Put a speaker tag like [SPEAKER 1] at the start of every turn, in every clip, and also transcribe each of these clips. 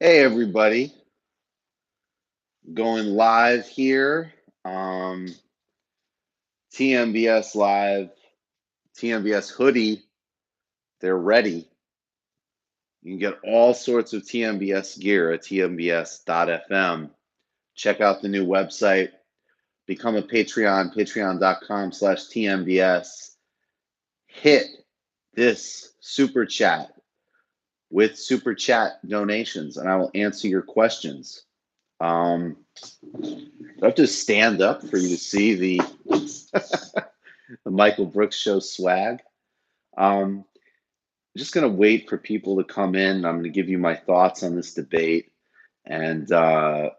[SPEAKER 1] Hey everybody, going live here. Um, TMBS Live, TMBS hoodie, they're ready. You can get all sorts of TMBS gear at tmbs.fm. Check out the new website. Become a Patreon, patreon.com/TMBS. Hit this super chat with super chat donations, and I will answer your questions. I have to stand up for you to see the Michael Brooks show swag. I'm just going to wait for people to come in. I'm going to give you my thoughts on this debate and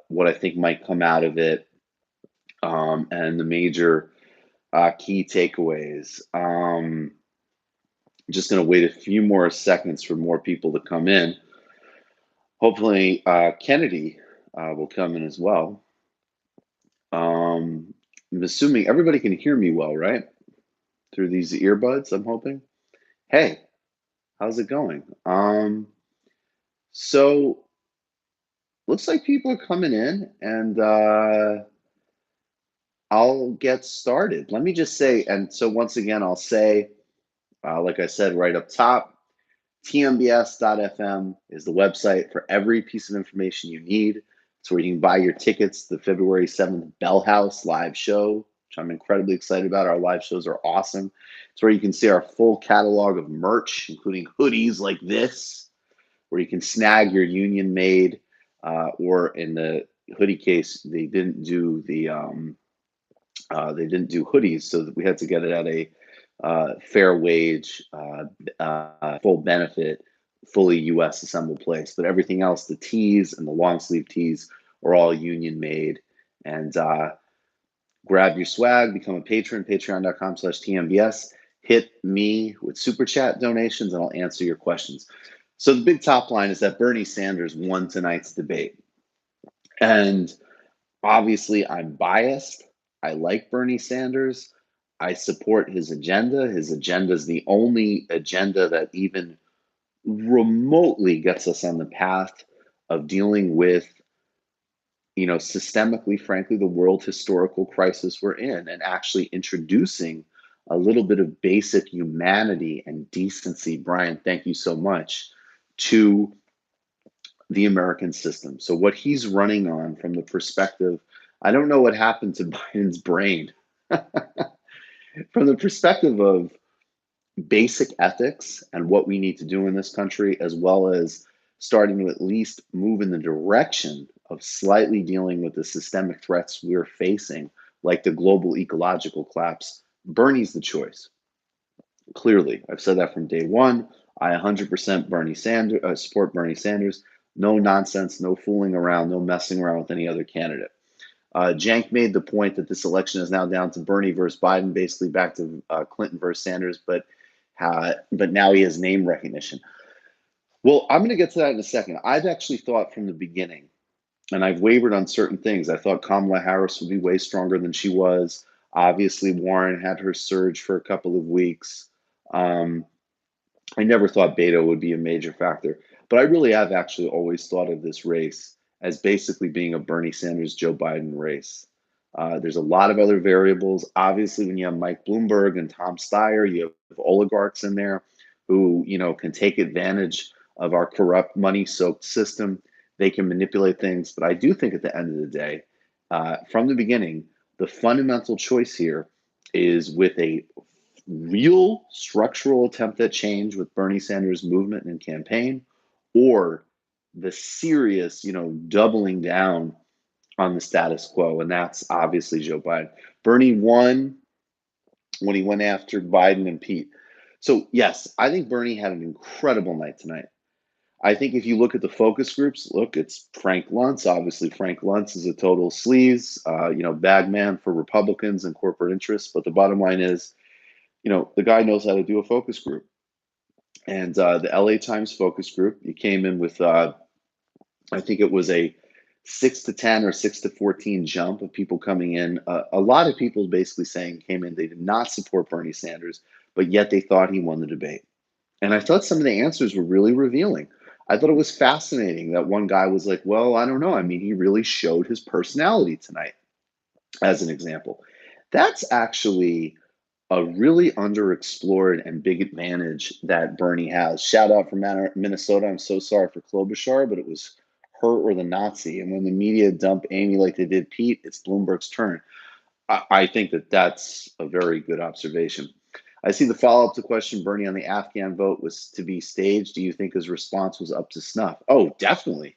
[SPEAKER 1] what I think might come out of it, and the major key takeaways. Just going to wait a few more seconds for more people to come in. Hopefully, Kennedy will come in as well. I'm assuming everybody can hear me well, right? Through these earbuds, I'm hoping. Hey, how's it going? So looks like people are coming in, and I'll get started. Let me just say, and so once again, I'll say, like I said right up top, tmbs.fm is the website for every piece of information you need. It's where you can buy your tickets to the February 7th Bell House live show, which I'm incredibly excited about. Our live shows are awesome. It's where you can see our full catalog of merch, including hoodies like this, where you can snag your union made, or in the hoodie case, they didn't do hoodies, so that we had to get it at a fair wage, full benefit, fully U.S. assembled place. But everything else, the tees and the long sleeve tees, are all union made. And grab your swag, become a patron, patreon.com/TMBS. Hit me with super chat donations, and I'll answer your questions. So the big top line is that Bernie Sanders won tonight's debate. And obviously, I'm biased. I like Bernie Sanders. I support his agenda. His agenda is the only agenda that even remotely gets us on the path of dealing with, systemically, frankly, the world historical crisis we're in, and actually introducing a little bit of basic humanity and decency. Brian, thank you so much, to the American system. So what he's running on from the perspective, I don't know what happened to Biden's brain. From the perspective of basic ethics and what we need to do in this country, as well as starting to at least move in the direction of slightly dealing with the systemic threats we're facing, like the global ecological collapse, Bernie's the choice. Clearly, I've said that from day one. I 100% Bernie Sanders, support Bernie Sanders. No nonsense, no fooling around, no messing around with any other candidate. Jank made the point that this election is now down to Bernie versus Biden, basically back to Clinton versus Sanders, but now he has name recognition. Well, I'm going to get to that in a second. I've actually thought from the beginning, and I've wavered on certain things. I thought Kamala Harris would be way stronger than she was. Obviously, Warren had her surge for a couple of weeks. Um, I never thought Beto would be a major factor, but I really have actually always thought of this race as basically being a Bernie Sanders, Joe Biden race. There's a lot of other variables. Obviously, when you have Mike Bloomberg and Tom Steyer, you have oligarchs in there who, can take advantage of our corrupt, money-soaked system. They can manipulate things, but I do think at the end of the day, from the beginning, the fundamental choice here is with a real structural attempt at change with Bernie Sanders' movement and campaign, or the serious, doubling down on the status quo. And that's obviously Joe Biden. Bernie won when he went after Biden and Pete. So, yes, I think Bernie had an incredible night tonight. I think if you look at the focus groups, look, it's Frank Luntz. Obviously, Frank Luntz is a total sleaze, bag man for Republicans and corporate interests. But the bottom line is, the guy knows how to do a focus group. And the LA Times focus group, he came in with, I think it was a 6 to 10 or 6 to 14 jump of people coming in. A lot of people basically saying came in, they did not support Bernie Sanders, but yet they thought he won the debate. And I thought some of the answers were really revealing. I thought it was fascinating that one guy was like, well, I don't know. I mean, he really showed his personality tonight, as an example. That's actually a really underexplored and big advantage that Bernie has. Shout out from Minnesota. I'm so sorry for Klobuchar, but it was her or the Nazi. And when the media dump Amy like they did Pete, it's Bloomberg's turn. I think that that's a very good observation. I see the follow up to question Bernie on the Afghan vote was to be staged. Do you think his response was up to snuff? Oh, definitely.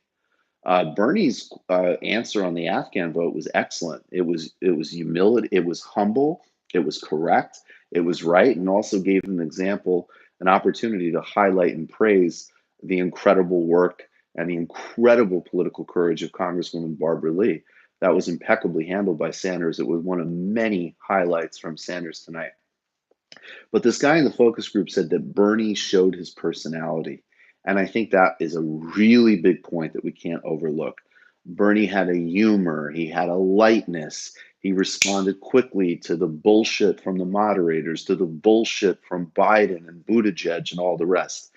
[SPEAKER 1] Bernie's answer on the Afghan vote was excellent. It was humility. It was humble. It was correct. It was right, and also gave an example, an opportunity to highlight and praise the incredible work and the incredible political courage of Congresswoman Barbara Lee. That was impeccably handled by Sanders. It was one of many highlights from Sanders tonight. But this guy in the focus group said that Bernie showed his personality. And I think that is a really big point that we can't overlook. Bernie had a humor, he had a lightness. He responded quickly to the bullshit from the moderators, to the bullshit from Biden and Buttigieg and all the rest.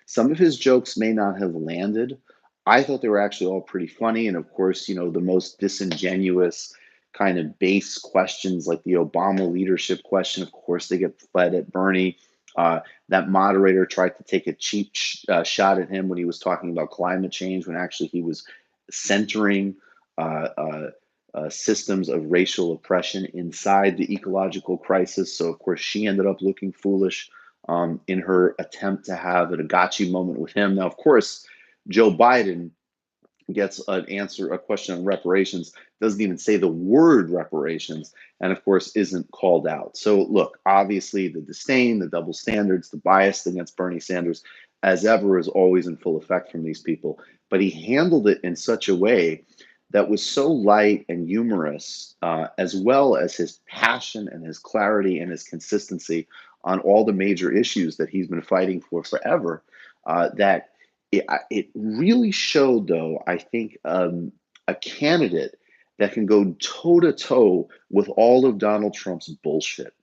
[SPEAKER 1] Some of his jokes may not have landed. I thought they were actually all pretty funny. And of course, the most disingenuous kind of base questions like the Obama leadership question. Of course, they get fled at Bernie. That moderator tried to take a cheap shot at him when he was talking about climate change, when actually he was centering uh, uh, systems of racial oppression inside the ecological crisis. So, of course, she ended up looking foolish in her attempt to have a gotcha moment with him. Now, of course, Joe Biden gets a question on reparations, doesn't even say the word reparations, and of course isn't called out. So look, obviously the disdain, the double standards, the bias against Bernie Sanders, as ever, is always in full effect from these people. But he handled it in such a way that was so light and humorous, as well as his passion and his clarity and his consistency on all the major issues that he's been fighting for forever, that it really showed, though, I think, a candidate that can go toe to toe with all of Donald Trump's bullshit,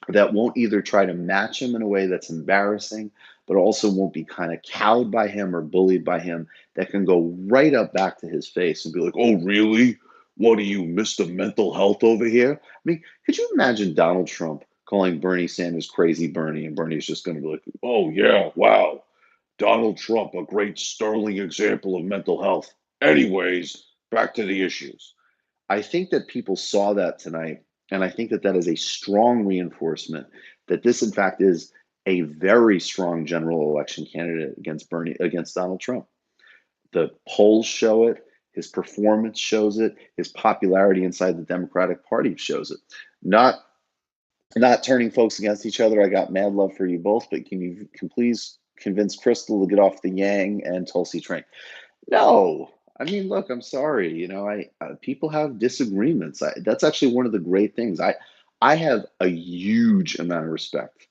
[SPEAKER 1] that won't either try to match him in a way that's embarrassing, but also won't be kind of cowed by him or bullied by him, that can go right up back to his face and be like, oh, really? What are you, Mr. Mental Health over here? I mean, could you imagine Donald Trump calling Bernie Sanders crazy Bernie, and Bernie's just going to be like, oh, yeah, wow. Donald Trump, a great sterling example of mental health. Anyways, back to the issues. I think that people saw that tonight, and I think that that is a strong reinforcement that this, in fact, is a very strong general election candidate against Donald Trump. The polls show it, his performance shows it, his popularity inside the Democratic Party shows it. Not not turning folks against each other. I got mad love for you both, but can please convince Crystal to get off the Yang and Tulsi train? No, I mean, look, I'm sorry. I people have disagreements. That's actually one of the great things. I have a huge amount of respect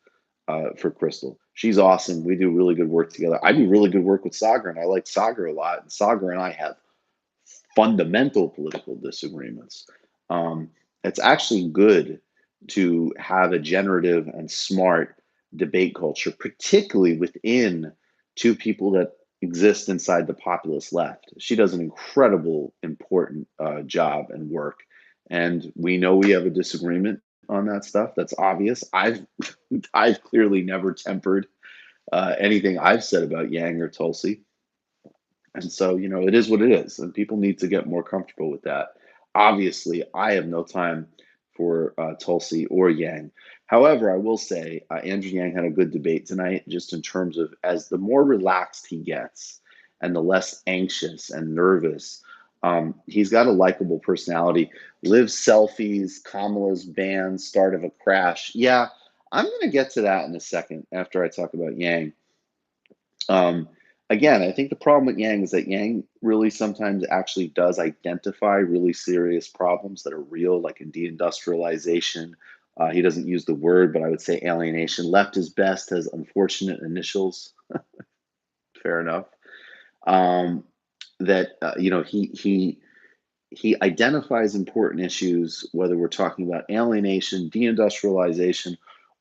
[SPEAKER 1] for Crystal. She's awesome. We do really good work together. I do really good work with Sagar, and I like Sagar a lot. And Sagar and I have fundamental political disagreements. Um, it's actually good to have a generative and smart debate culture, particularly within two people that exist inside the populist left. She does an incredible, important job and work. And we know we have a disagreement on that stuff. That's obvious. I've clearly never tempered anything I've said about Yang or Tulsi. And so, it is what it is, and people need to get more comfortable with that. Obviously, I have no time for Tulsi or Yang. However, I will say Andrew Yang had a good debate tonight, just in terms of, as the more relaxed he gets and the less anxious and nervous, he's got a likable personality. Live selfies, Kamala's ban, start of a crash. Yeah, I'm going to get to that in a second after I talk about Yang. Um, Again, I think the problem with Yang is that Yang really sometimes actually does identify really serious problems that are real, like in deindustrialization. He doesn't use the word, but I would say alienation. Left is best has unfortunate initials. Fair enough. Um, that he identifies important issues, whether we're talking about alienation, deindustrialization,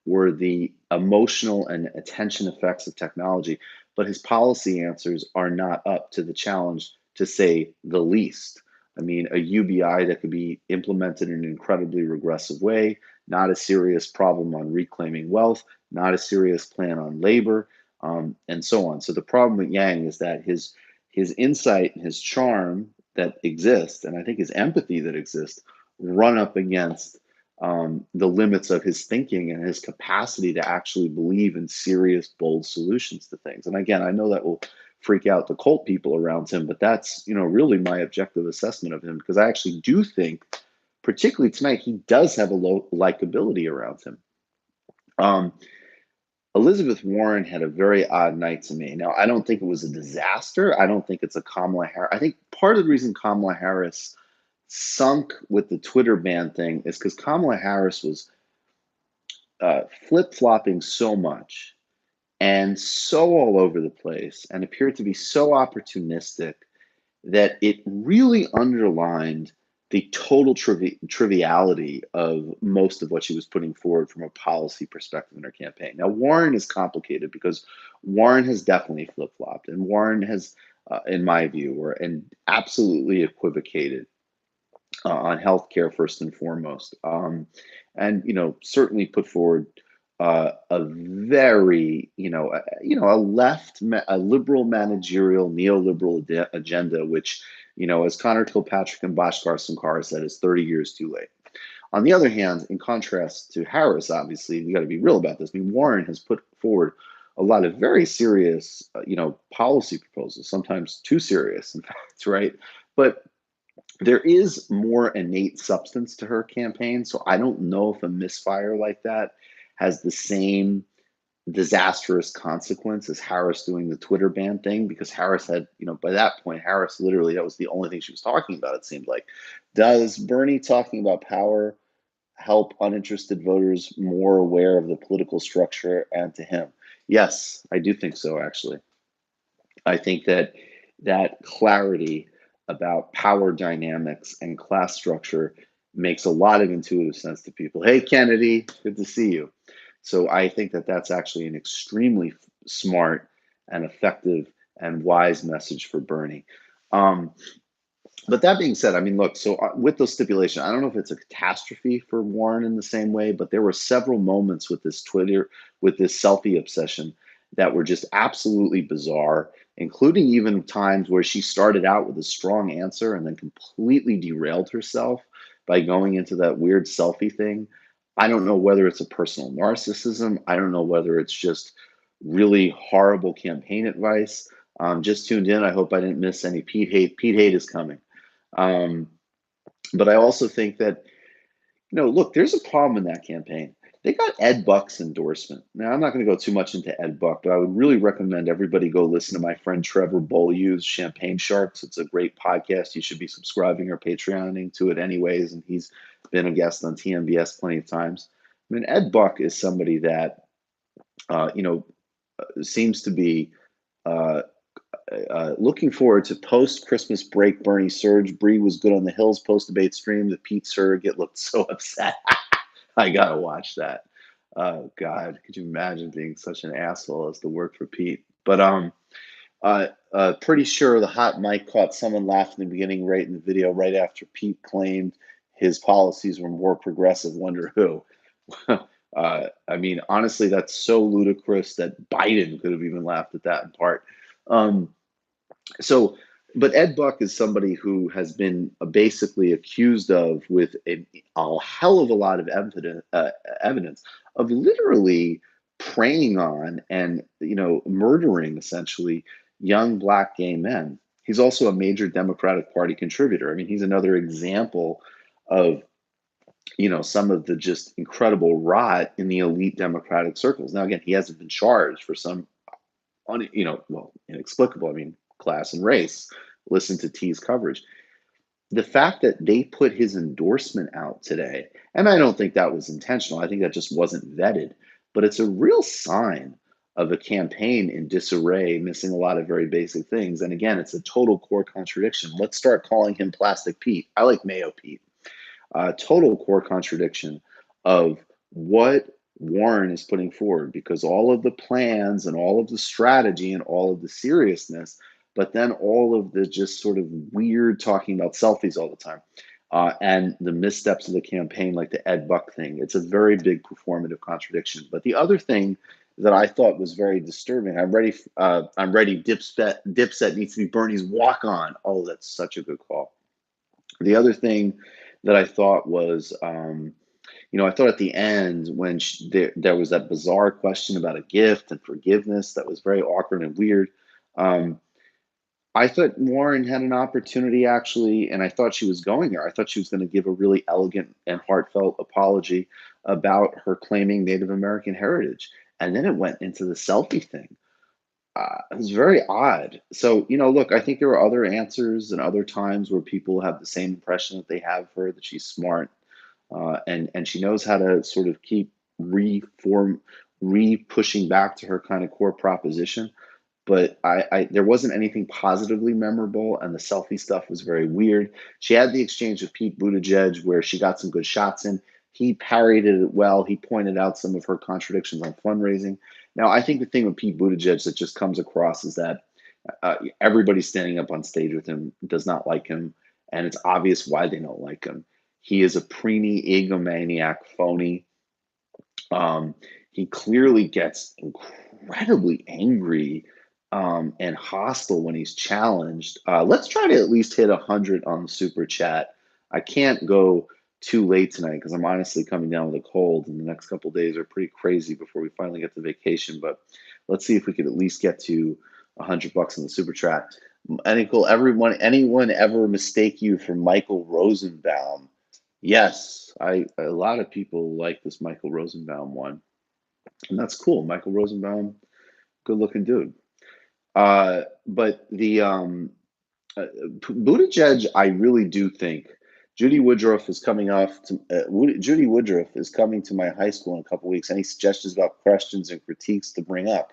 [SPEAKER 1] or the emotional and attention effects of technology. but his policy answers are not up to the challenge, to say the least. I mean, a UBI that could be implemented in an incredibly regressive way, not a serious problem on reclaiming wealth, not a serious plan on labor, and so on. So the problem with Yang is that his insight and his charm that exists, and I think his empathy that exists, run up against the limits of his thinking and his capacity to actually believe in serious, bold solutions to things. And again, I know that will freak out the cult people around him, but that's really my objective assessment of him, because I actually do think, particularly tonight, he does have a low likability around him. Um, Elizabeth Warren had a very odd night to me. Now, I don't think it was a disaster. I don't think it's a Kamala Harris. I think part of the reason Kamala Harris sunk with the Twitter ban thing is because Kamala Harris was flip flopping so much and so all over the place and appeared to be so opportunistic that it really underlined the total triviality of most of what she was putting forward from a policy perspective in her campaign. Now, Warren is complicated because Warren has definitely flip flopped, and Warren has, in my view, and absolutely equivocated on healthcare first and foremost, and certainly put forward a very a liberal managerial neoliberal agenda, which as Connor Kilpatrick and Bhaskar Sankara said, is 30 years too late. On the other hand, in contrast to Harris, obviously we got to be real about this. I mean, Warren has put forward a lot of very serious policy proposals, sometimes too serious, in fact, right? But there is more innate substance to her campaign. So I don't know if a misfire like that has the same disastrous consequence as Harris doing the Twitter ban thing, because Harris had, by that point, Harris literally, that was the only thing she was talking about, it seemed like. Does Bernie talking about power help uninterested voters more aware of the political structure and to him? Yes, I do think so, actually. I think that clarity about power dynamics and class structure makes a lot of intuitive sense to people. Hey, Kennedy, good to see you. So I think that that's actually an extremely smart and effective and wise message for Bernie. Um, but that being said, I mean, look, so with those stipulations, I don't know if it's a catastrophe for Warren in the same way, but there were several moments with this with this selfie obsession that were just absolutely bizarre, including even times where she started out with a strong answer and then completely derailed herself by going into that weird selfie thing. I don't know whether it's a personal narcissism. I don't know whether it's just really horrible campaign advice. Just tuned in. I hope I didn't miss any Pete hate. Pete hate is coming. Um, but I also think that, look, there's a problem in that campaign. They got Ed Buck's endorsement. Now, I'm not going to go too much into Ed Buck, but I would really recommend everybody go listen to my friend Trevor Beaulieu's Champagne Sharks. It's a great podcast. You should be subscribing or Patreoning to it anyways. And he's been a guest on TMBS plenty of times. I mean, Ed Buck is somebody that, seems to be uh, looking forward to post Christmas break Bernie surge. Bree was good on the Hills post debate stream. The Pete surrogate looked so upset. I gotta watch that. Oh God, could you imagine being such an asshole as to work for Pete? But pretty sure the hot mic caught someone laughing in the beginning, right in the video, right after Pete claimed his policies were more progressive. Wonder who? I mean, honestly, that's so ludicrous that Biden could have even laughed at that in part. Um, so, but Ed Buck is somebody who has been basically accused of, with a hell of a lot of evidence of literally preying on and murdering essentially young black gay men. He's also a major Democratic Party contributor. I mean, he's another example of some of the just incredible rot in the elite Democratic circles. Now, again, he hasn't been charged for some inexplicable, I mean, class and race. Listen to T's coverage. The fact that they put his endorsement out today, and I don't think that was intentional, I think that just wasn't vetted, but it's a real sign of a campaign in disarray, missing a lot of very basic things. And again, it's a total core contradiction. Let's start calling him Plastic Pete. I like Mayo Pete. Total core contradiction of what Warren is putting forward, because all of the plans and all of the strategy and all of the seriousness, but then all of the just sort of weird talking about selfies all the time, and the missteps of the campaign, like the Ed Buck thing. It's a very big performative contradiction. But the other thing that I thought was very disturbing, I'm ready. I'm ready. Dipset needs to be Bernie's walk on. Oh, that's such a good call. The other thing that I thought was, I thought at the end when there was that bizarre question about a gift and forgiveness that was very awkward and weird. Um, I thought Warren had an opportunity actually, and I thought she was going there. I thought she was going to give a really elegant and heartfelt apology about her claiming Native American heritage. And then it went into the selfie thing. It was very odd. So, look, I think there are other answers and other times where people have the same impression that they have of her, that she's smart, and she knows how to sort of keep reform, re-pushing back to her kind of core proposition. But there wasn't anything positively memorable, and the selfie stuff was very weird. She had the exchange with Pete Buttigieg where she got some good shots in. He parried it well. He pointed out some of her contradictions on fundraising. Now, I think the thing with Pete Buttigieg that just comes across is that everybody standing up on stage with him does not like him, and it's obvious why they don't like him. He is a preemie egomaniac phony. um, he clearly gets incredibly angry, and hostile when he's challenged. Let's try to at least hit 100 on the super chat. I can't go too late tonight because I'm honestly coming down with a cold, and the next couple days are pretty crazy before we finally get to vacation. But let's see if we could at least get to $100 in the super chat. Anyone ever mistake you for Michael Rosenbaum? Yes, a lot of people like this Michael Rosenbaum one, and that's cool. Michael Rosenbaum, good looking dude. But the Buttigieg, I really do think Judy Woodruff is coming off to Judy Woodruff is coming to my high school in a couple weeks. Any suggestions about questions and critiques to bring up?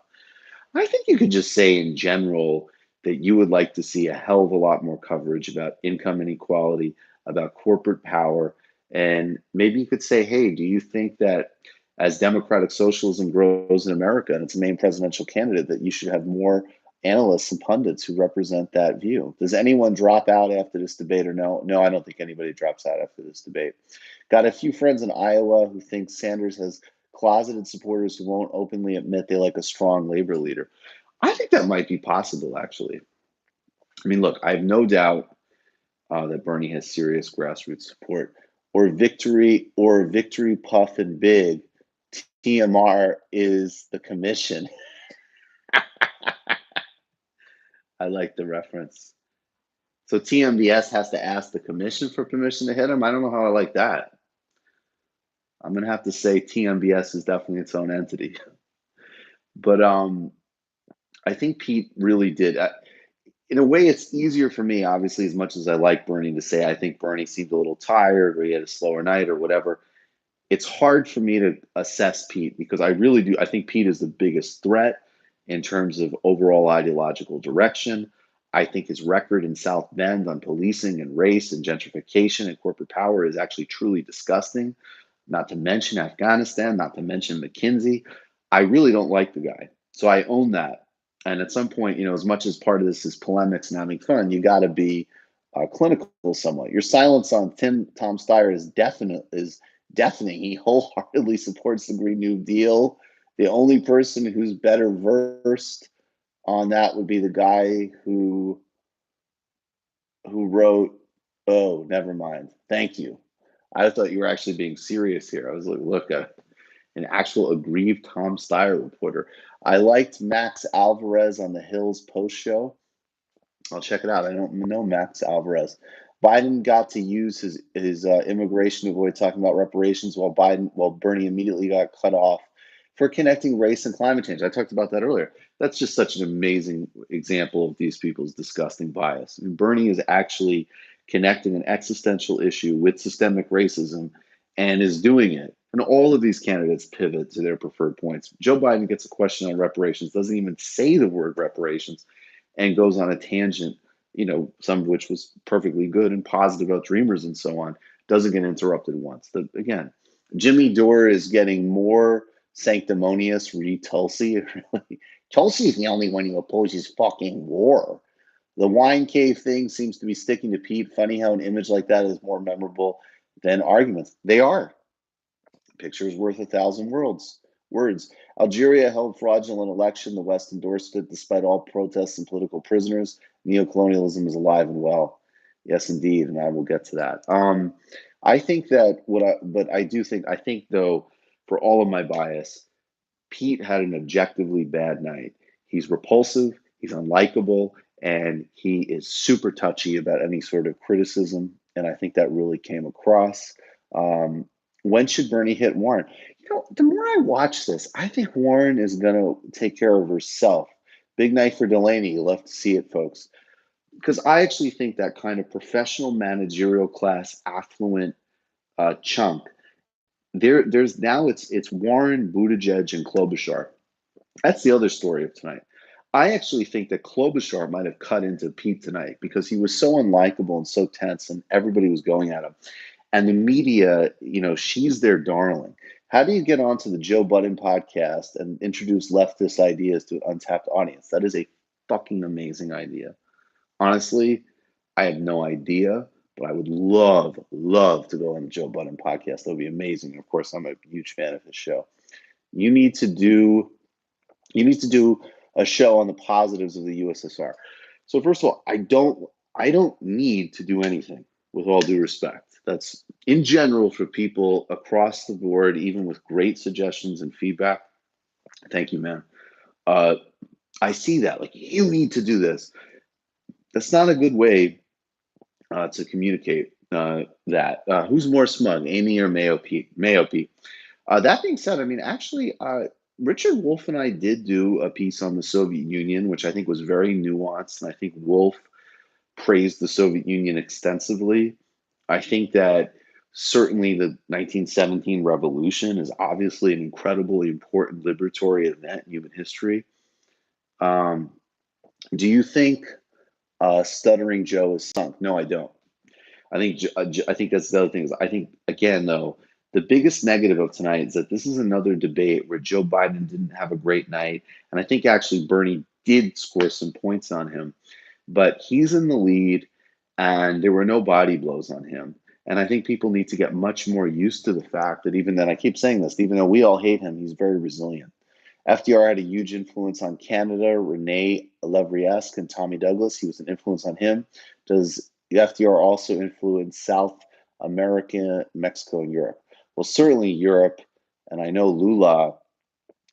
[SPEAKER 1] I think you could just say in general that you would like to see a hell of a lot more coverage about income inequality, about corporate power, and maybe you could say, hey, do you think that as democratic socialism grows in America and its main presidential candidate, that you should have more analysts and pundits who represent that view? Does anyone drop out after this debate or no? No, I don't think anybody drops out after this debate. Got a few friends in Iowa who think Sanders has closeted supporters who won't openly admit they like a strong labor leader. I think that might be possible, actually. I mean, look, I have no doubt that Bernie has serious grassroots support. Or victory puff and big. TMR is the commission. I like the reference. So TMBS has to ask the commission for permission to hit him. I don't know how I like that. I'm gonna have to say TMBS is definitely its own entity. But I think Pete really did. In a way, it's easier for me, obviously, as much as I like Bernie, to say I think Bernie seemed a little tired or he had a slower night or whatever. It's hard for me to assess Pete because I really do. I think Pete is the biggest threat in terms of overall ideological direction. I think his record in South Bend on policing and race and gentrification and corporate power is actually truly disgusting. Not to mention Afghanistan, not to mention McKinsey. I really don't like the guy. So I own that. And at some point, as much as part of this is polemics and having fun, you got to be clinical somewhat. Your silence on Tom Steyer is deafening. He wholeheartedly supports the Green New Deal. The only person who's better versed on that would be the guy who wrote. Oh, never mind. Thank you. I thought you were actually being serious here. I was like, look, an actual aggrieved Tom Steyer reporter. I liked Max Alvarez on the Hills Post show. I'll check it out. I don't know Max Alvarez. Biden got to use his immigration to avoid talking about reparations, while Bernie immediately got cut off for connecting race and climate change. I talked about that earlier. That's just such an amazing example of these people's disgusting bias. I mean, Bernie is actually connecting an existential issue with systemic racism and is doing it. And all of these candidates pivot to their preferred points. Joe Biden gets a question on reparations, doesn't even say the word reparations, and goes on a tangent, some of which was perfectly good and positive about dreamers and so on, doesn't get interrupted once. Again, Jimmy Dore is getting more Sanctimonious, read Tulsi. Really. Tulsi's the only one who opposes fucking war. The wine cave thing seems to be sticking to Pete. Funny how an image like that is more memorable than arguments. They are. Picture is worth 1,000 words. Words. Algeria held fraudulent election. The West endorsed it despite all protests and political prisoners. Neocolonialism is alive and well. Yes, indeed, and I will get to that. I think that but I think though, for all of my bias, Pete had an objectively bad night. He's repulsive, he's unlikable, and he is super touchy about any sort of criticism. And I think that really came across. Um, when should Bernie hit Warren? The more I watch this, I think Warren is going to take care of herself. Big night for Delaney. You love to see it, folks. Because I actually think that kind of professional managerial class, affluent chunk, there's now it's Warren, Buttigieg, and Klobuchar. That's the other story of tonight. I actually think that Klobuchar might have cut into Pete tonight because he was so unlikable and so tense, and everybody was going at him. And the media, she's their darling. How do you get onto the Joe Budden podcast and introduce leftist ideas to an untapped audience? That is a fucking amazing idea. Honestly, I have no idea, but I would love, love to go on the Joe Budden podcast. That would be amazing. And of course, I'm a huge fan of his show. You need to do a show on the positives of the USSR. So first of all, I don't need to do anything, with all due respect. That's in general for people across the board, even with great suggestions and feedback. Thank you, man. Uh, I see that. Like, you need to do this. That's not a good way to communicate that. Who's more smug, Amy or Mayo Pete? Mayo Pete. That being said, I mean, actually, Richard Wolff and I did do a piece on the Soviet Union, which I think was very nuanced. And I think Wolff praised the Soviet Union extensively. I think that certainly the 1917 revolution is obviously an incredibly important liberatory event in human history. Um, do you think Stuttering Joe is sunk? No, I don't. I think that's the other thing. Is I think again though, the biggest negative of tonight is that this is another debate where Joe Biden didn't have a great night, and I think actually Bernie did score some points on him, but he's in the lead, and there were no body blows on him. And I think people need to get much more used to the fact that even then, I keep saying this, even though we all hate him, he's very resilient. FDR had a huge influence on Canada. Rene Levriesk and Tommy Douglas, he was an influence on him. Does FDR also influence South America, Mexico, and Europe? Well, certainly Europe, and I know Lula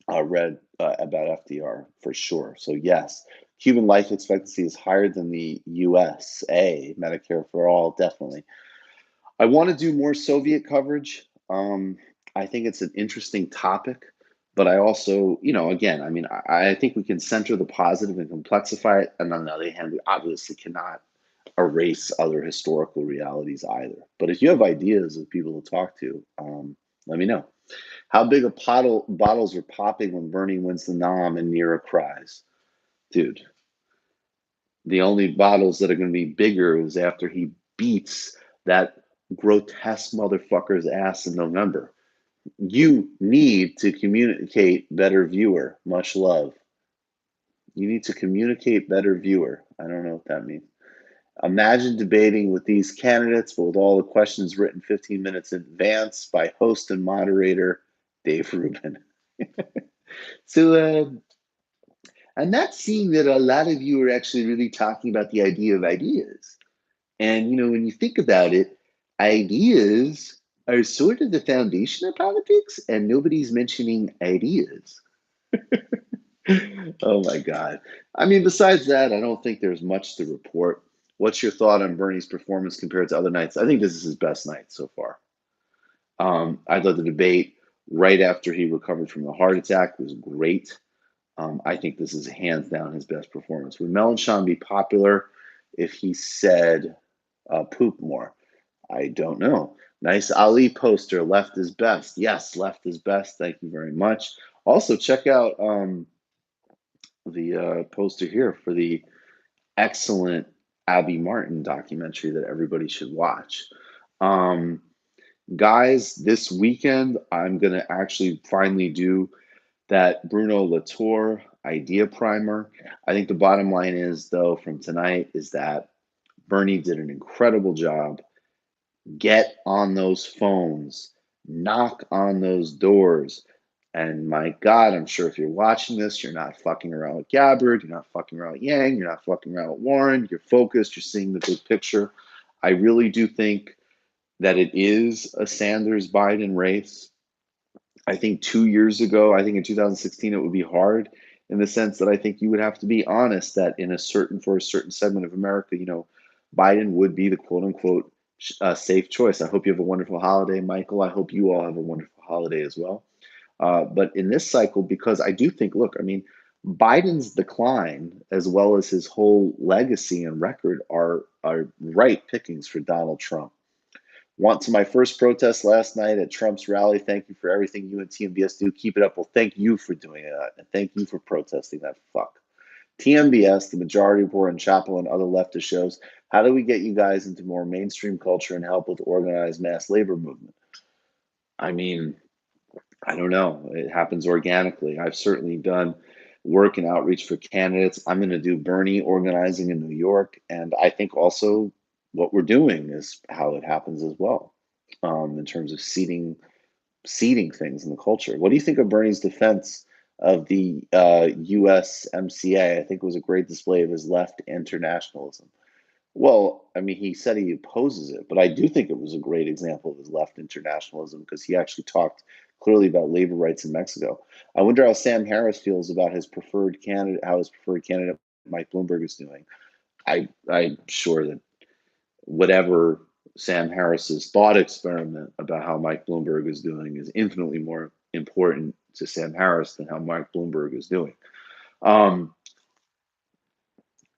[SPEAKER 1] read about FDR for sure. So yes, Cuban life expectancy is higher than the USA. Medicare for all, definitely. I want to do more Soviet coverage. I think it's an interesting topic, but I also, again, I mean, I think we can center the positive and complexify it. And on the other hand, we obviously cannot erase other historical realities either. But if you have ideas of people to talk to, let me know. How big of bottles are popping when Bernie wins the nom and Nira cries? Dude, the only bottles that are going to be bigger is after he beats that grotesque motherfucker's ass in November. You need to communicate better, viewer. Much love. You need to communicate better, viewer. I don't know what that means. Imagine debating with these candidates, but with all the questions written 15 minutes in advance by host and moderator Dave Rubin. So, and that's seeing that a lot of you are actually really talking about the idea of ideas. And, when you think about it, ideas are sort of the foundation of politics, and nobody's mentioning ideas. Oh my God. I mean, besides that, I don't think there's much to report. What's your thought on Bernie's performance compared to other nights? I think this is his best night so far. I thought the debate right after he recovered from the heart attack was great. I think this is hands down his best performance. Would Melanchthon be popular if he said poop more? I don't know. Nice Ali poster. Left is best. Yes, left is best. Thank you very much. Also, check out the poster here for the excellent Abby Martin documentary that everybody should watch. Um, Guys, this weekend, I'm going to actually finally do that Bruno Latour idea primer. I think the bottom line is, though, from tonight is that Bernie did an incredible job. Get on those phones, knock on those doors. And my God, I'm sure if you're watching this, you're not fucking around with Gabbard, you're not fucking around with Yang, you're not fucking around with Warren, you're focused, you're seeing the big picture. I really do think that it is a Sanders Biden race. I think 2 years ago, I think in 2016, it would be hard in the sense that I think you would have to be honest that for a certain segment of America, Biden would be the quote unquote safe choice. I hope you have a wonderful holiday, Michael. I hope you all have a wonderful holiday as well. But in this cycle, because I do think, look, I mean, Biden's decline, as well as his whole legacy and record, are ripe pickings for Donald Trump. Want to my first protest last night at Trump's rally. Thank you for everything you and TMBS do. Keep it up. Well, thank you for doing that. And thank you for protesting that fuck. TMBS, the Majority Report, and Chapel, and other leftist shows. How do we get you guys into more mainstream culture and help with organized mass labor movement? I mean, I don't know. It happens organically. I've certainly done work and outreach for candidates. I'm going to do Bernie organizing in New York. And I think also what we're doing is how it happens as well, in terms of seeding things in the culture. What do you think of Bernie's defense of the USMCA? I think it was a great display of his left internationalism. Well, I mean, he said he opposes it, but I do think it was a great example of his left internationalism because he actually talked clearly about labor rights in Mexico. I wonder how Sam Harris feels about his preferred candidate, how his preferred candidate Mike Bloomberg is doing. I'm sure that whatever Sam Harris's thought experiment about how Mike Bloomberg is doing is infinitely more important to Sam Harris than how Mike Bloomberg is doing. Um,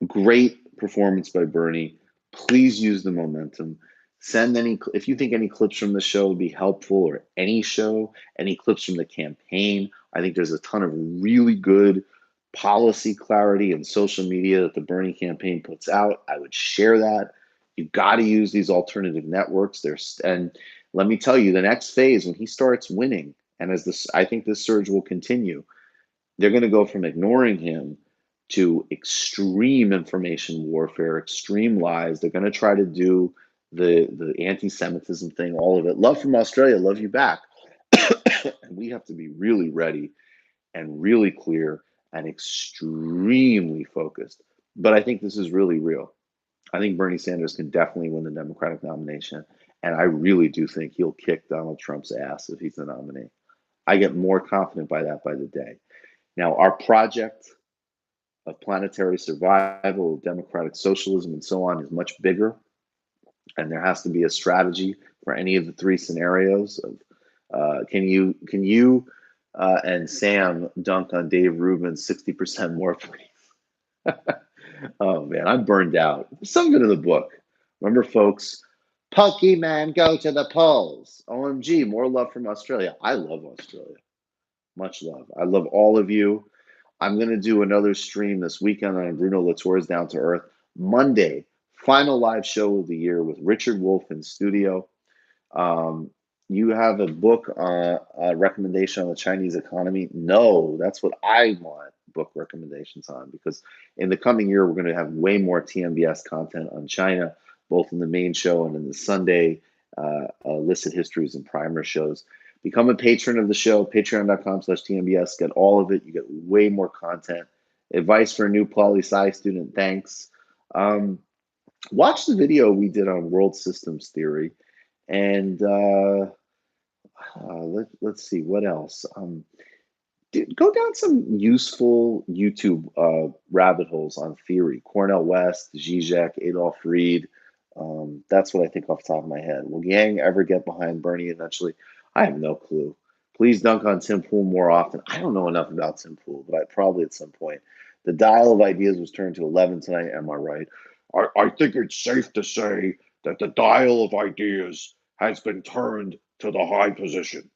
[SPEAKER 1] Great performance by Bernie. Please use the momentum. Send if you think any clips from the show would be helpful, or any show, any clips from the campaign. I think there's a ton of really good policy clarity and social media that the Bernie campaign puts out. I would share that. You got to use these alternative networks. And let me tell you, the next phase when he starts winning, and I think this surge will continue, they're going to go from ignoring him to extreme information warfare, extreme lies. They're going to try to do the anti-Semitism thing, all of it. Love from Australia, love you back. And we have to be really ready and really clear and extremely focused. But I think this is really real. I think Bernie Sanders can definitely win the Democratic nomination. And I really do think he'll kick Donald Trump's ass if he's the nominee. I get more confident by that by the day. Now, our project of planetary survival, democratic socialism, and so on is much bigger. And there has to be a strategy for any of the three scenarios. Can you and Sam dunk on Dave Rubin's 60% more, please? Oh man, I'm burned out. Some of it in the book. Remember, folks, Pokemon go to the polls. OMG, more love from Australia. I love Australia. Much love. I love all of you. I'm going to do another stream this weekend on Bruno Latour's Down to Earth. Monday, final live show of the year with Richard Wolff in studio. You have a book a recommendation on the Chinese economy? No, that's what I want book recommendations on, because in the coming year, we're going to have way more TMBS content on China, both in the main show and in the Sunday illicit histories and primer shows. Become a patron of the show, patreon.com/TMBS. Get all of it. You get way more content. Advice for a new poli-sci student, thanks. Watch the video we did on world systems theory. And let's see, what else? Go down some useful YouTube rabbit holes on theory. Cornel West, Zizek, Adolf Reed. That's what I think off the top of my head. Will Yang ever get behind Bernie eventually? I have no clue. Please dunk on Tim Pool more often. I don't know enough about Tim Pool, but I probably at some point. The dial of ideas was turned to 11 tonight. Am I right? I think it's safe to say that the dial of ideas has been turned to the high position.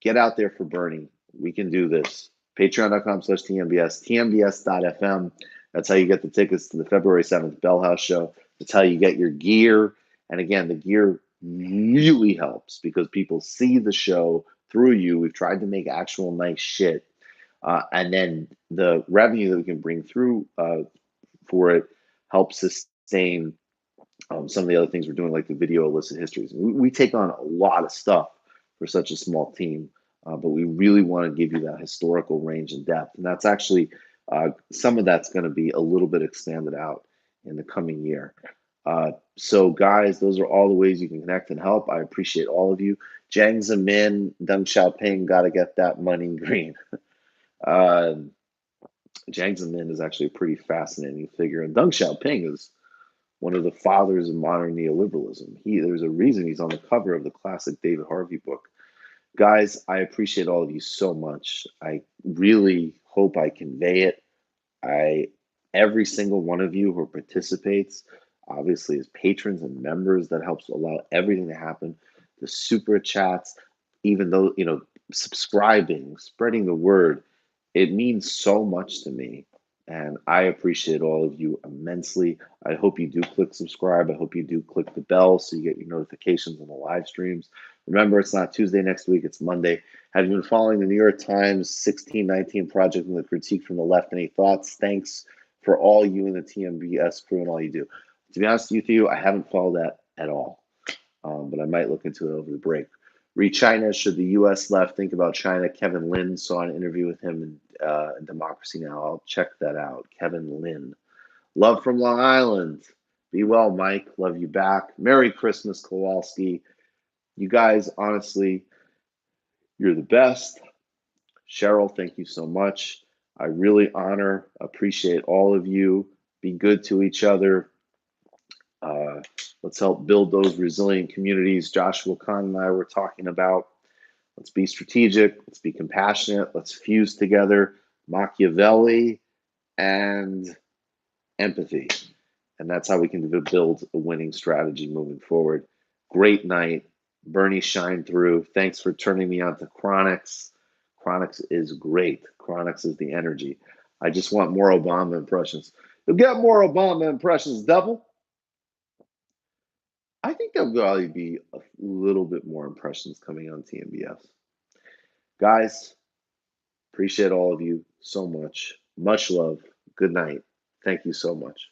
[SPEAKER 1] Get out there for Bernie. We can do this. Patreon.com/TMBS, TMBS.fm. That's how you get the tickets to the February 7th Bell House show. That's how you get your gear. And again, the gear really helps because people see the show through you. We've tried to make actual nice shit. And then the revenue that we can bring through for it helps sustain some of the other things we're doing, like the video illicit histories. We take on a lot of stuff for such a small team, but we really want to give you that historical range and depth. And that's actually some of that's going to be a little bit expanded out in the coming year. So, guys, those are all the ways you can connect and help. I appreciate all of you. Jiang Zemin, Deng Xiaoping, got to get that money green. Uh, Jiang Zemin is actually a pretty fascinating figure, and Deng Xiaoping is one of the fathers of modern neoliberalism. There's a reason he's on the cover of the classic David Harvey book. Guys, I appreciate all of you so much. I really hope I convey it. I Every single one of you who participates, obviously as patrons and members, that helps allow everything to happen. The super chats, even though, subscribing, spreading the word, it means so much to me. And I appreciate all of you immensely. I hope you do click subscribe. I hope you do click the bell so you get your notifications on the live streams. Remember, it's not Tuesday next week, it's Monday. Have you been following the New York Times 1619 Project and the critique from the left? Any thoughts? Thanks for all you and the TMBS crew and all you do. To be honest with you, I haven't followed that at all, but I might look into it over the break. Read China. Should the U.S. left think about China? Kevin Lin, saw an interview with him in Democracy Now! I'll check that out. Kevin Lin. Love from Long Island. Be well, Mike. Love you back. Merry Christmas, Kowalski. You guys, honestly, you're the best. Cheryl, thank you so much. I really appreciate all of you. Be good to each other. Uh, let's help build those resilient communities Joshua Kahn and I were talking about. Let's be strategic. Let's be compassionate. Let's fuse together Machiavelli and empathy. And that's how we can build a winning strategy moving forward. Great night. Bernie shine through. Thanks for turning me on to Chronix. Chronix is great. Chronix is the energy. I just want more Obama impressions. You'll get more Obama impressions, devil. I think there'll probably be a little bit more impressions coming on TMBS. Guys, appreciate all of you so much. Much love. Good night. Thank you so much.